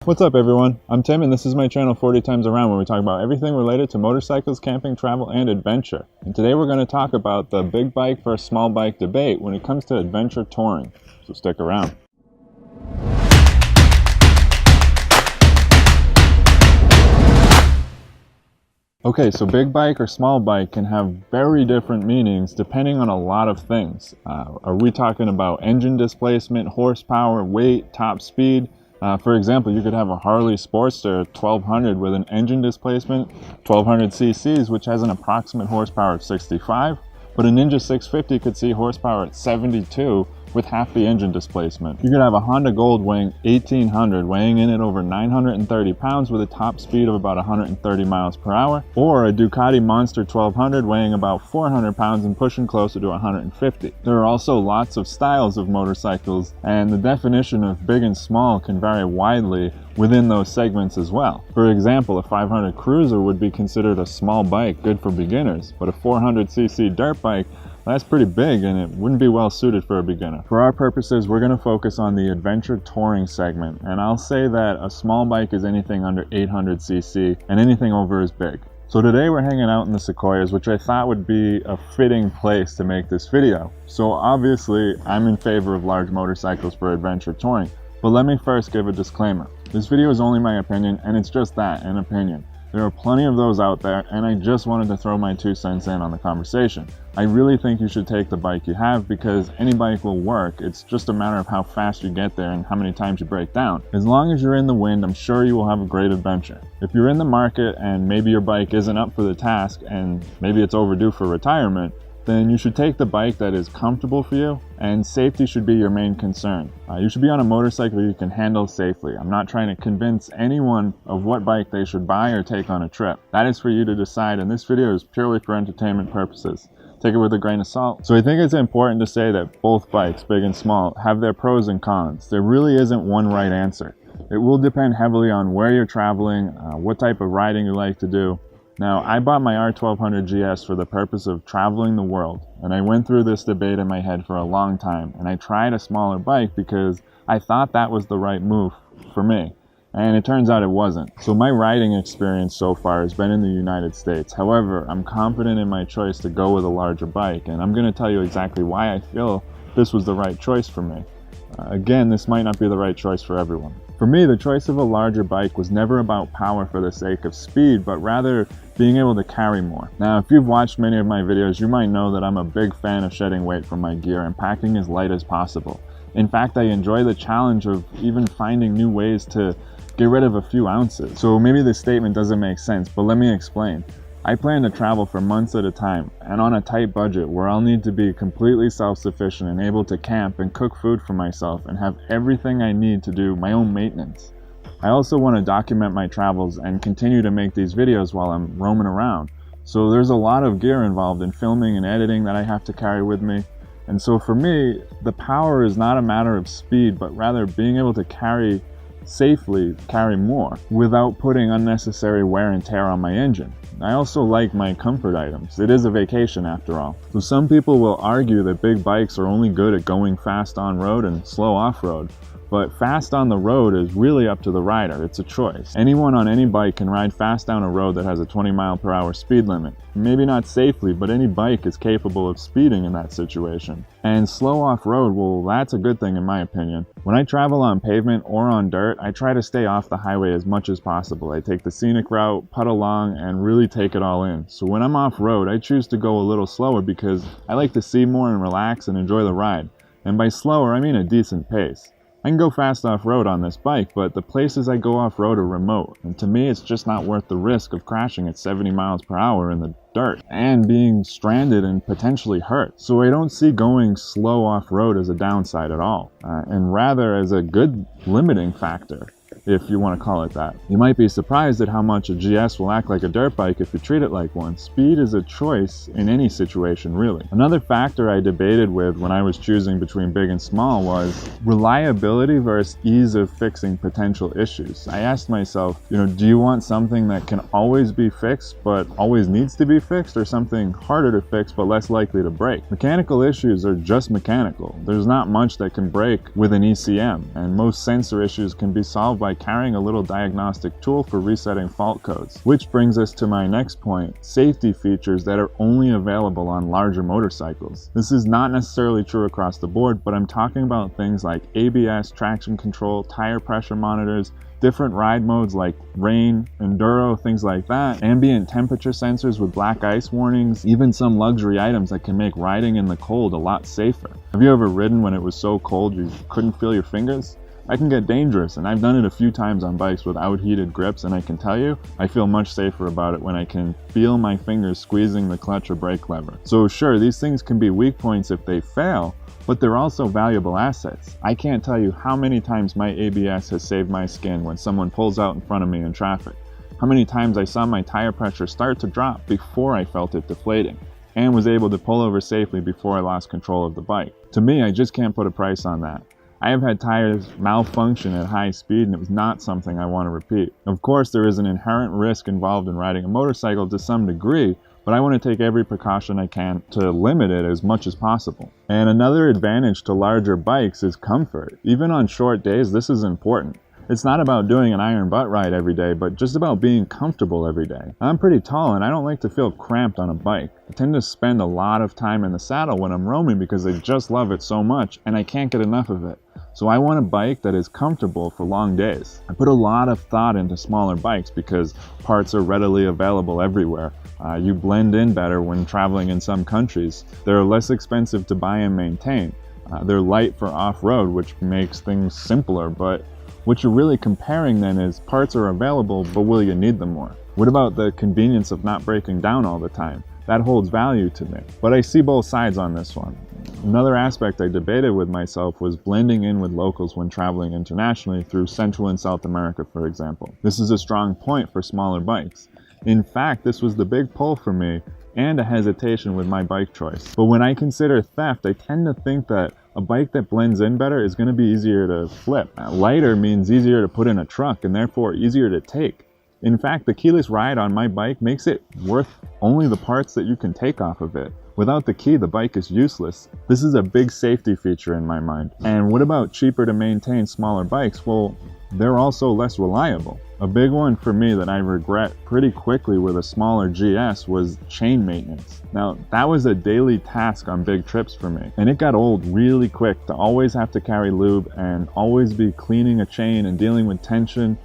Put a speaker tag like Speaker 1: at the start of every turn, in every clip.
Speaker 1: What's up everyone, I'm Tim and this is my channel 40 Times Around, where we talk about everything related to motorcycles, camping, travel, and adventure. And today we're going to talk about the big bike versus small bike debate when it comes to adventure touring, so stick around. Okay, so big bike or small bike can have very different meanings depending on a lot of things. Are we talking about engine displacement, horsepower, weight, top speed? For example, you could have a Harley Sportster 1200 with an engine displacement 1200 cc's, which has an approximate horsepower of 65, but a Ninja 650 could see horsepower at 72 with half the engine displacement. You could have a Honda Gold weighing 1800, weighing in at over 930 pounds with a top speed of about 130 miles per hour, or a Ducati Monster 1200 weighing about 400 pounds and pushing closer to 150. There are also lots of styles of motorcycles, and the definition of big and small can vary widely within those segments as well. For example, a 500 Cruiser would be considered a small bike, good for beginners, but a 400cc dirt bike, that's pretty big and it wouldn't be well suited for a beginner. For our purposes, we're going to focus on the adventure touring segment, and I'll say that a small bike is anything under 800cc and anything over is big. So today we're hanging out in the Sequoias, which I thought would be a fitting place to make this video. So obviously I'm in favor of large motorcycles for adventure touring, but let me first give a disclaimer. This video is only my opinion, and it's just that, an opinion. There are plenty of those out there, and I just wanted to throw my 2 cents in on the conversation. I really think you should take the bike you have because any bike will work. It's just a matter of how fast you get there and how many times you break down. As long as you're in the wind, I'm sure you will have a great adventure. If you're in the market and maybe your bike isn't up for the task and maybe it's overdue for retirement, then you should take the bike that is comfortable for you, and safety should be your main concern. You should be on a motorcycle you can handle safely. I'm not trying to convince anyone of what bike they should buy or take on a trip. That is for you to decide, and this video is purely for entertainment purposes. Take it with a grain of salt. So I think it's important to say that both bikes, big and small, have their pros and cons. There really isn't one right answer. It will depend heavily on where you're traveling, what type of riding you like to do. Now, I bought my R1200 GS for the purpose of traveling the world, and I went through this debate in my head for a long time, and I tried a smaller bike because I thought that was the right move for me, and it turns out it wasn't. So my riding experience so far has been in the United States. However, I'm confident in my choice to go with a larger bike, and I'm going to tell you exactly why I feel this was the right choice for me. Again, this might not be the right choice for everyone. For me, the choice of a larger bike was never about power for the sake of speed, but rather being able to carry more. Now, if you've watched many of my videos, you might know that I'm a big fan of shedding weight from my gear and packing as light as possible. In fact, I enjoy the challenge of even finding new ways to get rid of a few ounces. So maybe this statement doesn't make sense, but let me explain. I plan to travel for months at a time and on a tight budget where I'll need to be completely self-sufficient and able to camp and cook food for myself and have everything I need to do my own maintenance. I also want to document my travels and continue to make these videos while I'm roaming around. So there's a lot of gear involved in filming and editing that I have to carry with me. And so for me, the power is not a matter of speed, but rather being able to safely carry more without putting unnecessary wear and tear on my engine. I also like my comfort items. It is a vacation after all. So some people will argue that big bikes are only good at going fast on road and slow off road. But fast on the road is really up to the rider. It's a choice. Anyone on any bike can ride fast down a road that has a 20-mile-per-hour speed limit. Maybe not safely, but any bike is capable of speeding in that situation. And slow off-road, well, that's a good thing in my opinion. When I travel on pavement or on dirt, I try to stay off the highway as much as possible. I take the scenic route, putt along, and really take it all in. So when I'm off-road, I choose to go a little slower because I like to see more and relax and enjoy the ride. And by slower, I mean a decent pace. I can go fast off-road on this bike, but the places I go off-road are remote, and to me it's just not worth the risk of crashing at 70 miles per hour in the dirt and being stranded and potentially hurt. So I don't see going slow off-road as a downside at all, and rather as a good limiting factor, if you want to call it that. You might be surprised at how much a GS will act like a dirt bike if you treat it like one. Speed is a choice in any situation, really. Another factor I debated with when I was choosing between big and small was reliability versus ease of fixing potential issues. I asked myself, do you want something that can always be fixed but always needs to be fixed, or something harder to fix but less likely to break? Mechanical issues are just mechanical. There's not much that can break with an ECM, and most sensor issues can be solved by by carrying a little diagnostic tool for resetting fault codes. Which brings us to my next point, safety features that are only available on larger motorcycles. This is not necessarily true across the board, but I'm talking about things like ABS, traction control, tire pressure monitors, different ride modes like rain, enduro, things like that, ambient temperature sensors with black ice warnings, even some luxury items that can make riding in the cold a lot safer. Have you ever ridden when it was so cold you couldn't feel your fingers? That can get dangerous, and I've done it a few times on bikes without heated grips, and I can tell you, I feel much safer about it when I can feel my fingers squeezing the clutch or brake lever. So sure, these things can be weak points if they fail, but they're also valuable assets. I can't tell you how many times my ABS has saved my skin when someone pulls out in front of me in traffic. How many times I saw my tire pressure start to drop before I felt it deflating, and was able to pull over safely before I lost control of the bike. To me, I just can't put a price on that. I have had tires malfunction at high speed, and it was not something I want to repeat. Of course, there is an inherent risk involved in riding a motorcycle to some degree, but I want to take every precaution I can to limit it as much as possible. And another advantage to larger bikes is comfort. Even on short days, this is important. It's not about doing an iron butt ride every day, but just about being comfortable every day. I'm pretty tall and I don't like to feel cramped on a bike. I tend to spend a lot of time in the saddle when I'm roaming because I just love it so much and I can't get enough of it. So I want a bike that is comfortable for long days. I put a lot of thought into smaller bikes because parts are readily available everywhere. You blend in better when traveling in some countries. They're less expensive to buy and maintain. They're light for off-road, which makes things simpler, but what you're really comparing then is parts are available, but will you need them more? What about the convenience of not breaking down all the time? That holds value to me, but I see both sides on this one. Another aspect I debated with myself was blending in with locals when traveling internationally through Central and South America, for example. This is a strong point for smaller bikes. In fact, this was the big pull for me and a hesitation with my bike choice. But when I consider theft, I tend to think that a bike that blends in better is going to be easier to flip. Lighter means easier to put in a truck and therefore easier to take. In fact, the keyless ride on my bike makes it worth only the parts that you can take off of it. Without the key, the bike is useless. This is a big safety feature in my mind. And what about cheaper to maintain smaller bikes? Well, they're also less reliable. A big one for me that I regret pretty quickly with a smaller GS was chain maintenance. Now, that was a daily task on big trips for me, and it got old really quick to always have to carry lube and always be cleaning a chain and dealing with tension.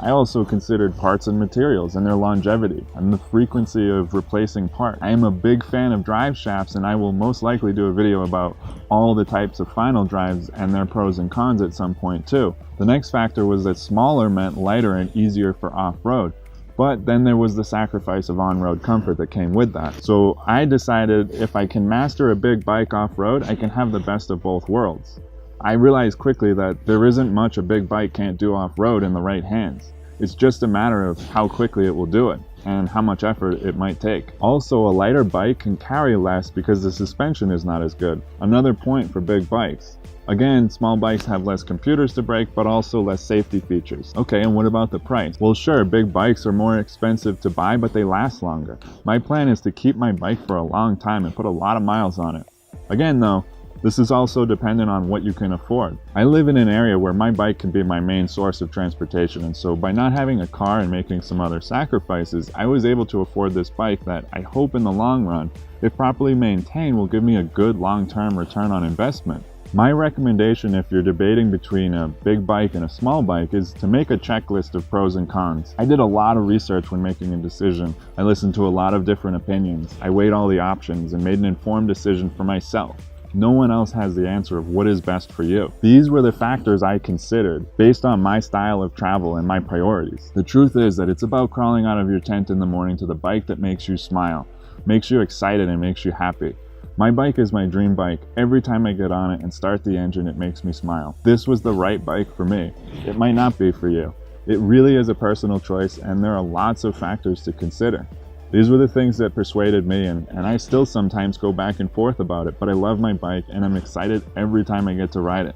Speaker 1: I also considered parts and materials and their longevity and the frequency of replacing parts. I am a big fan of drive shafts, and I will most likely do a video about all the types of final drives and their pros and cons at some point too. The next factor was that smaller meant lighter and easier for off-road. But then there was the sacrifice of on-road comfort that came with that. So I decided if I can master a big bike off-road, I can have the best of both worlds. I realized quickly that there isn't much a big bike can't do off-road in the right hands. It's just a matter of how quickly it will do it and how much effort it might take. Also, a lighter bike can carry less because the suspension is not as good. Another point for big bikes. Again, small bikes have less computers to break, but also less safety features. Okay, and what about the price? Well, sure, big bikes are more expensive to buy, but they last longer. My plan is to keep my bike for a long time and put a lot of miles on it. Again though, this is also dependent on what you can afford. I live in an area where my bike can be my main source of transportation, and so by not having a car and making some other sacrifices, I was able to afford this bike that I hope in the long run, if properly maintained, will give me a good long-term return on investment. My recommendation if you're debating between a big bike and a small bike is to make a checklist of pros and cons. I did a lot of research when making a decision. I listened to a lot of different opinions. I weighed all the options and made an informed decision for myself. No one else has the answer of what is best for you. These were the factors I considered based on my style of travel and my priorities. The truth is that it's about crawling out of your tent in the morning to the bike that makes you smile, makes you excited, and makes you happy. My bike is my dream bike. Every time I get on it and start the engine, it makes me smile. This was the right bike for me. It might not be for you. It really is a personal choice, and there are lots of factors to consider. These were the things that persuaded me, and I still sometimes go back and forth about it, but I love my bike and I'm excited every time I get to ride it.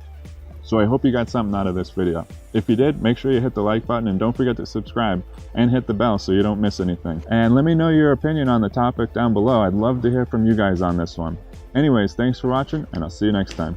Speaker 1: So I hope you got something out of this video. If you did, make sure you hit the like button and don't forget to subscribe and hit the bell so you don't miss anything. And let me know your opinion on the topic down below. I'd love to hear from you guys on this one. Anyways, thanks for watching, and I'll see you next time.